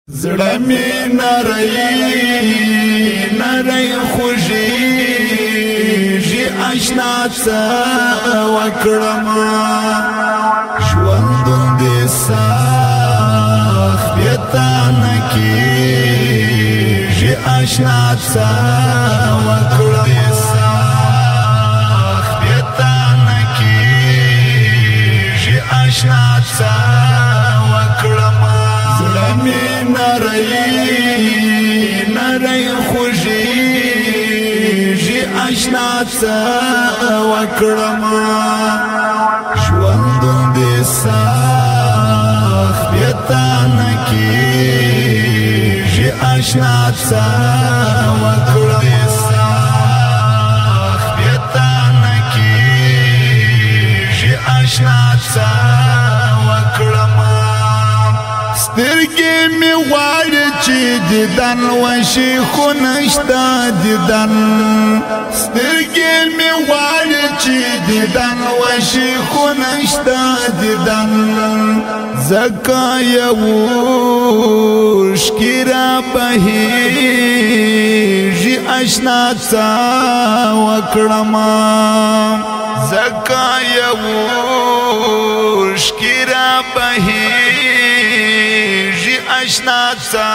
زړه می نری خوږیږي اشنا څه وکړم ژوند دې سخت بې تانه کېږي اشنا څه وکړم اشنا څه وکړم زړه می نری خوږیږي اشنا څه وکړم ژوند دې سخت بې تانه کېږي اشنا څه وکړم اشنا څه وکړم سترګې مې غواړي چې دیدن وشي خو نشته دیدن سترګې مې غواړي چې دیدن وشي خو نشته دیدن ځکه یو اوښکې رابهېږي اشنا څه وکړم زکا یو اوښکې رابهېږي اشنا څه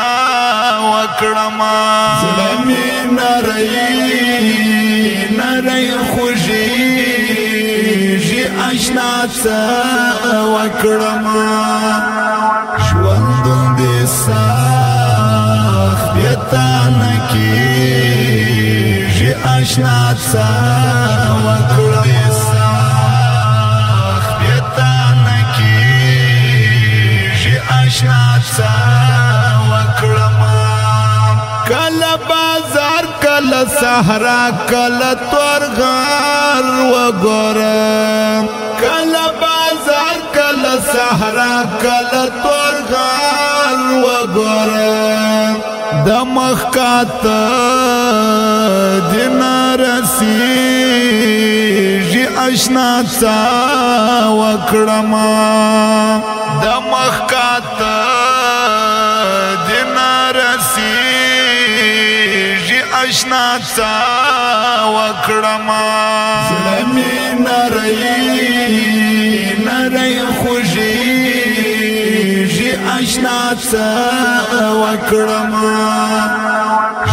وکړم زړه مې نری خوږیږي اشنا څه وکړم ژوند دې سخت بې تانه کېږي اشنا څه وکړم اشنا څه وکړم کله بازار کله صحرا کله تورغر وګورم کله بازار کله صحرا کله تورغر وګورم د مخ کاته دین رسیږي اشنا څه وکړم د مخ کاته دین رسیږي اشنا څه وکړم زړه مې نری خوږیږي اشنا څه وکړم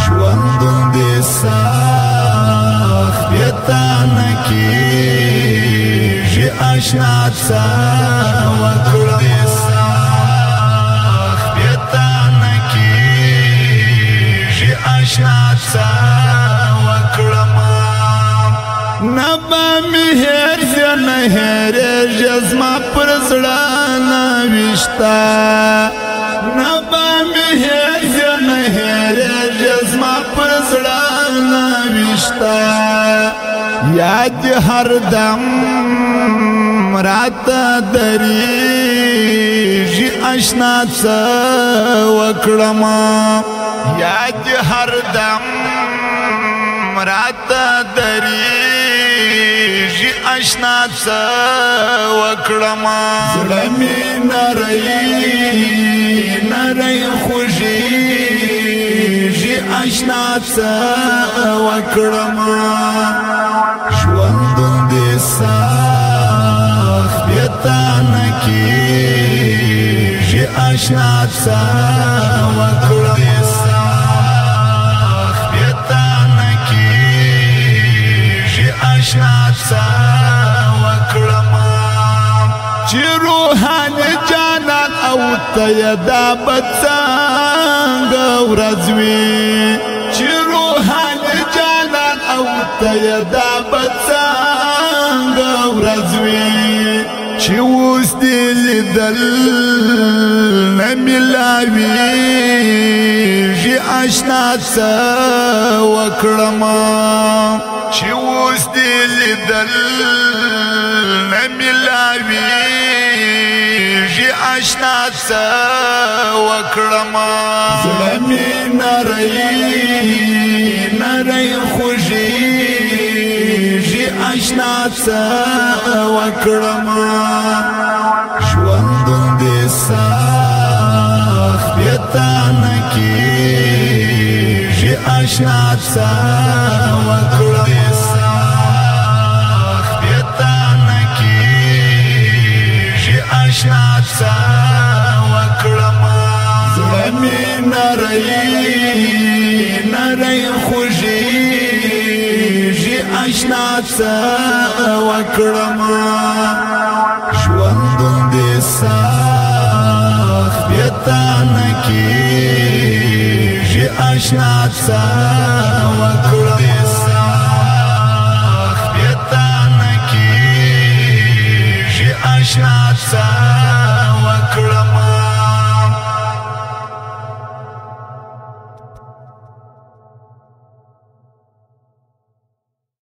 ژوند دې سخت بې تانه کېږي اشنا څه وکړم اشنا څه وکړم نبا مې هېر زه نه هېرېږي زما پر زړه نوشته نبا مې هېر زه نه هېرېږي زما پر زړه نوشته یاد هردم راته درېږي اشنا څه وکړم یاد هردم راته درېږي اشنا څه وکړم زړه مې نری خوږیږي اشنا څه وکړم ژوند دې سخت بې تانه کېږي اشنا څه وکړم اشنا څه وکړم چې روحاني جانان او ته یې دا به څنګه ورځ وي چې روحاني جانان او ته یې دا به څنګه ورځ وي چې اوس دې لیدل نه میلاویږي اشنا څه وکړم چې اوس دې لیدل نه میلاویږي اشنا څه وکړم زړه مې نری خوږیږي اشنا څه وکړم ژوند دې سخت بې بیتانه کیږي آشنا څه وکړم بیتانه کیږي آشنا څه وکړم زړه مې نری خوږیږي آشنا څه وکړم ژوندون دې سخت بیتانه کیږي آشنا څه وکړم بیتانه کیږي آشنا څه